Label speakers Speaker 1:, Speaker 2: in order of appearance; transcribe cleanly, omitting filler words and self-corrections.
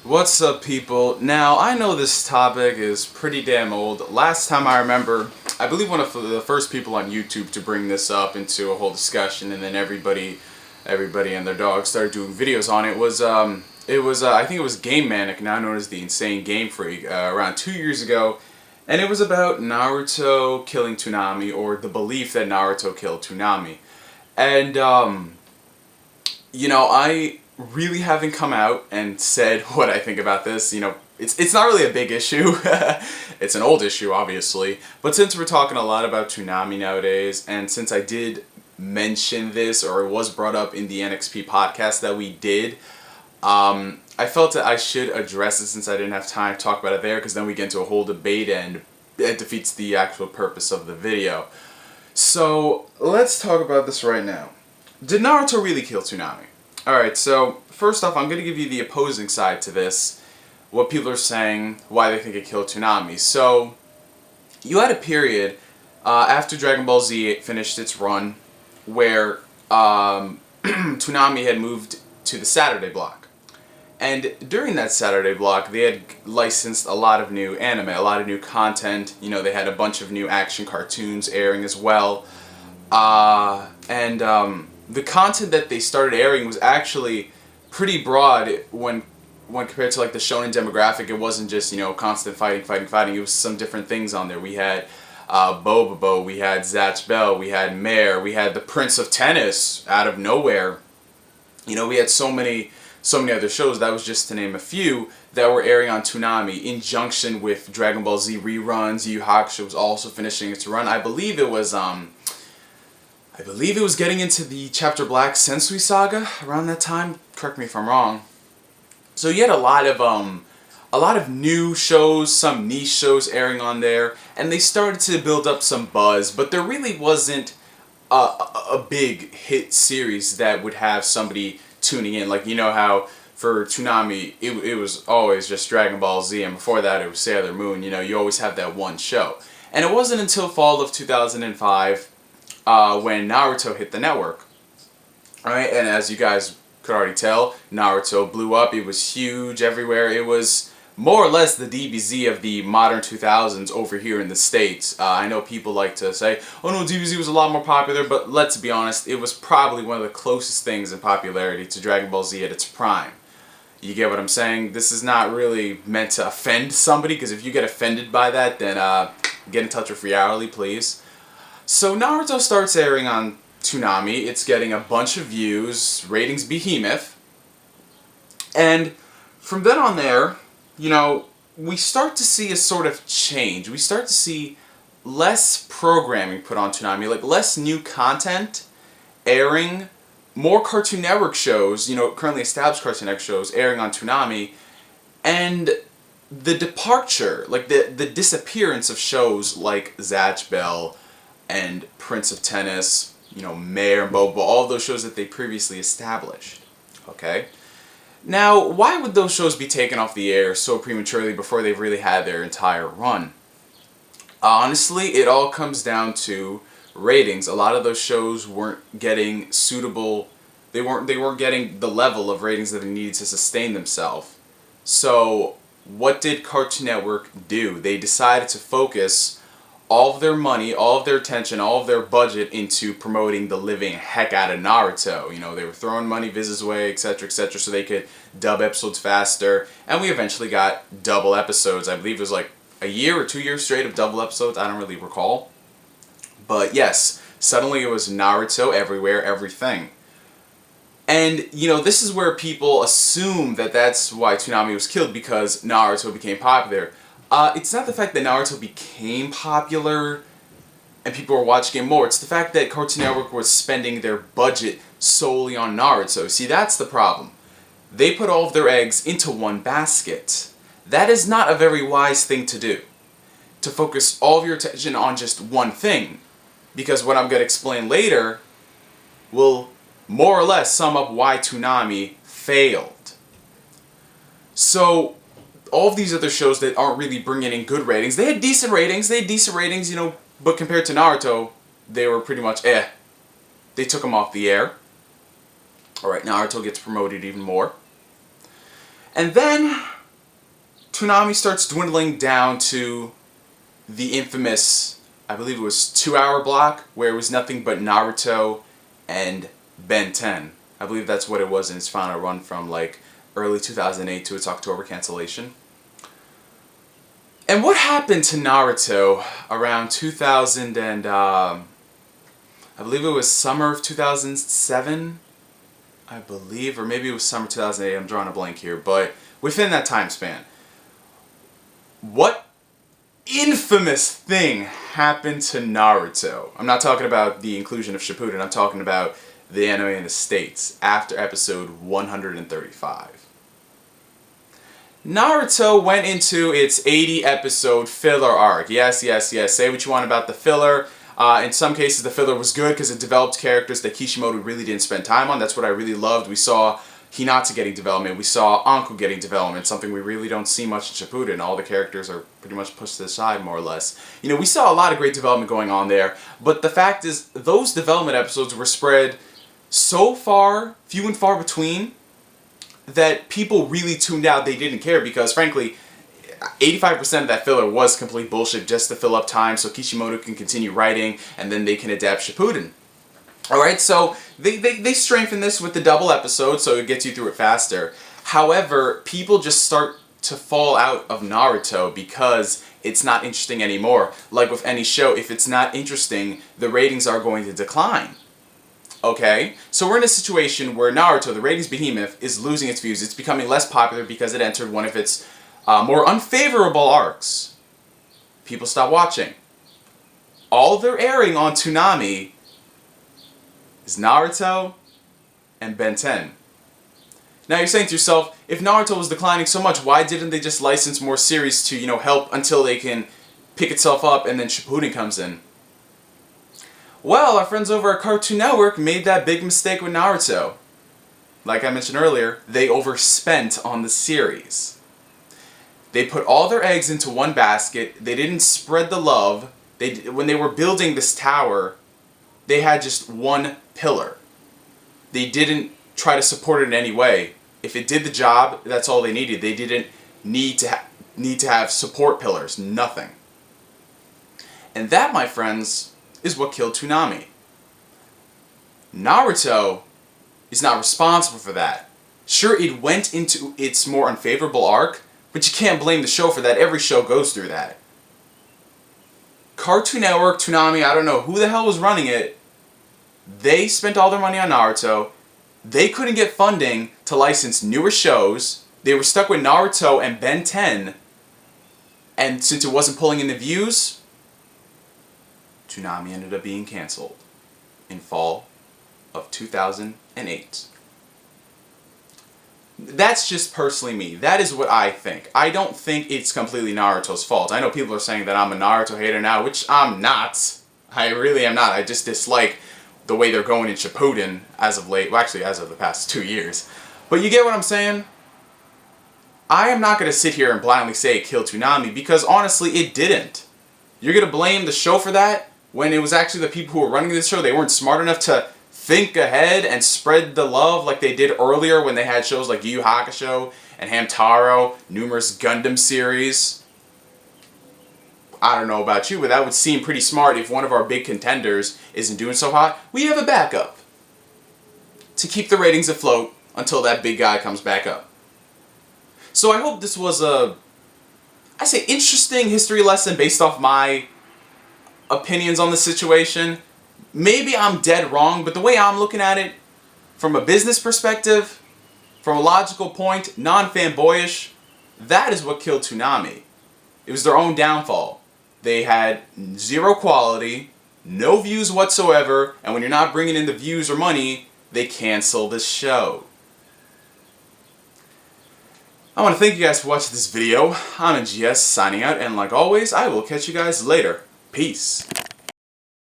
Speaker 1: What's up, people? Now, I know this topic is pretty damn old. Last time I remember, I believe one of the first people on YouTube to bring this up into a whole discussion, and then everybody and their dogs started doing videos on it. Was I think it was Game Manic, now known as the Insane Game Freak, around 2 years ago, and it was about Naruto killing Toonami, or the belief that Naruto killed Toonami, and I really haven't come out and said what I think about this. It's not really a big issue. It's an old issue, obviously. But since we're talking a lot about Toonami nowadays, and since I did mention this, or it was brought up in the NXP podcast that we did, I felt that I should address it since I didn't have time to talk about it there, because then we get into a whole debate and it defeats the actual purpose of the video. So, let's talk about this right now. Did Naruto really kill Toonami? Alright, so first off, I'm going to give you the opposing side to this, what people are saying, why they think it killed Toonami. So, you had a period after Dragon Ball Z finished its run where Toonami had moved to the Saturday block. And during that Saturday block, they had licensed a lot of new anime, a lot of new content. They had a bunch of new action cartoons airing as well. The content that they started airing was actually pretty broad when compared to like the shonen demographic. It wasn't just constant fighting. It was some different things on there. We had Bobobo, we had Zatch Bell, we had Mare, we had the Prince of Tennis out of nowhere. We had so many other shows. That was just to name a few that were airing on Toonami in junction with Dragon Ball Z reruns. Yu Yu Hakusho was also finishing its run. I believe it was getting into the Chapter Black Sensui saga around that time. Correct me if I'm wrong. So you had a lot of new shows, some niche shows airing on there, and they started to build up some buzz, but there really wasn't a big hit series that would have somebody tuning in. Like, how for Toonami, it was always just Dragon Ball Z, and before that it was Sailor Moon. You always have that one show. And it wasn't until fall of 2005 when Naruto hit the network. Alright, and as you guys could already tell, Naruto blew up. It was huge everywhere. It was more or less the DBZ of the modern 2000s over here in the States. I know people like to say, oh no, DBZ was a lot more popular, but let's be honest, it was probably one of the closest things in popularity to Dragon Ball Z at its prime. You get what I'm saying? This is not really meant to offend somebody, because if you get offended by that, then get in touch with reality, please. So Naruto starts airing on Toonami. It's getting a bunch of views, ratings behemoth, and from then on there, we start to see a sort of change. We start to see less programming put on Toonami, like less new content airing, more Cartoon Network shows, currently established Cartoon Network shows airing on Toonami, and the departure, like the disappearance of shows like Zatch Bell and Prince of Tennis, Mare and Bobo, all of those shows that they previously established. Okay? Now, why would those shows be taken off the air so prematurely before they've really had their entire run? Honestly, it all comes down to ratings. A lot of those shows weren't getting suitable, they weren't getting the level of ratings that they needed to sustain themselves. So, what did Cartoon Network do? They decided to focus all of their money, all of their attention, all of their budget into promoting the living heck out of Naruto. They were throwing money Viz's way, etc., so they could dub episodes faster, and we eventually got double episodes. I believe it was like a year or 2 years straight of double episodes, I don't really recall. But yes, suddenly it was Naruto everywhere, everything. And, this is where people assume that that's why Toonami was killed, because Naruto became popular. It's not the fact that Naruto became popular and people were watching it more. It's the fact that Cartoon Network was spending their budget solely on Naruto. See, that's the problem. They put all of their eggs into one basket. That is not a very wise thing to do. To focus all of your attention on just one thing. Because what I'm going to explain later will more or less sum up why Toonami failed. So, all of these other shows that aren't really bringing in good ratings, they had decent ratings, but compared to Naruto, they were pretty much They took them off the air. Alright, Naruto gets promoted even more. And then Toonami starts dwindling down to the infamous, I believe it was 2-hour block, where it was nothing but Naruto and Ben 10. I believe that's what it was in its final run from like early 2008 to its October cancellation. And what happened to Naruto around 2000 and I believe it was summer of 2007, I believe, or maybe it was summer 2008, I'm drawing a blank here, but within that time span, what infamous thing happened to Naruto? I'm not talking about the inclusion of Shippuden, I'm talking about the anime in the States after episode 135. Naruto went into its 80 episode filler arc. Yes, say what you want about the filler. In some cases the filler was good because it developed characters that Kishimoto really didn't spend time on. That's what I really loved. We saw Hinata getting development, we saw Anko getting development, something we really don't see much in Shippuden. All the characters are pretty much pushed to the side more or less. You know, we saw a lot of great development going on there, but the fact is those development episodes were spread so far, few and far between, that people really tuned out. They didn't care because, frankly, 85% of that filler was complete bullshit just to fill up time so Kishimoto can continue writing and then they can adapt Shippuden. Alright, so they strengthen this with the double episode so it gets you through it faster. However, people just start to fall out of Naruto because it's not interesting anymore. Like with any show, if it's not interesting, the ratings are going to decline. Okay, so we're in a situation where Naruto, the ratings behemoth, is losing its views. It's becoming less popular because it entered one of its more unfavorable arcs. People stop watching. All they're airing on Toonami is Naruto and Ben 10. Now you're saying to yourself, if Naruto was declining so much, why didn't they just license more series to, help until they can pick itself up and then Shippuden comes in? Well, our friends over at Cartoon Network made that big mistake with Naruto. Like I mentioned earlier, they overspent on the series. They put all their eggs into one basket. They didn't spread the love. When they were building this tower, they had just one pillar. They didn't try to support it in any way. If it did the job, that's all they needed. They didn't need to have support pillars. Nothing. And that, my friends, is what killed Toonami. Naruto is not responsible for that. Sure, it went into its more unfavorable arc, but you can't blame the show for that. Every show goes through that. Cartoon Network, Toonami, I don't know who the hell was running it. They spent all their money on Naruto. They couldn't get funding to license newer shows. They were stuck with Naruto and Ben 10. And since it wasn't pulling in the views, Toonami ended up being cancelled in fall of 2008. That's just personally me. That is what I think. I don't think it's completely Naruto's fault. I know people are saying that I'm a Naruto hater now, which I'm not. I really am not. I just dislike the way they're going in Shippuden as of late. Well, actually, as of the past 2 years. But you get what I'm saying? I am not going to sit here and blindly say it killed Toonami because honestly, it didn't. You're going to blame the show for that? When it was actually the people who were running this show, they weren't smart enough to think ahead and spread the love like they did earlier when they had shows like Yu Yu Hakusho and Hamtaro, numerous Gundam series. I don't know about you, but that would seem pretty smart if one of our big contenders isn't doing so hot. We have a backup to keep the ratings afloat until that big guy comes back up. So I hope this was a, interesting history lesson based off my opinions on the situation. Maybe I'm dead wrong, but the way I'm looking at it, from a business perspective, from a logical point, non-fanboyish, that is what killed Toonami. It was their own downfall. They had zero quality, no views whatsoever, and when you're not bringing in the views or money, they cancel the show. I want to thank you guys for watching this video. I'm NGS signing out, and like always, I will catch you guys later. Peace.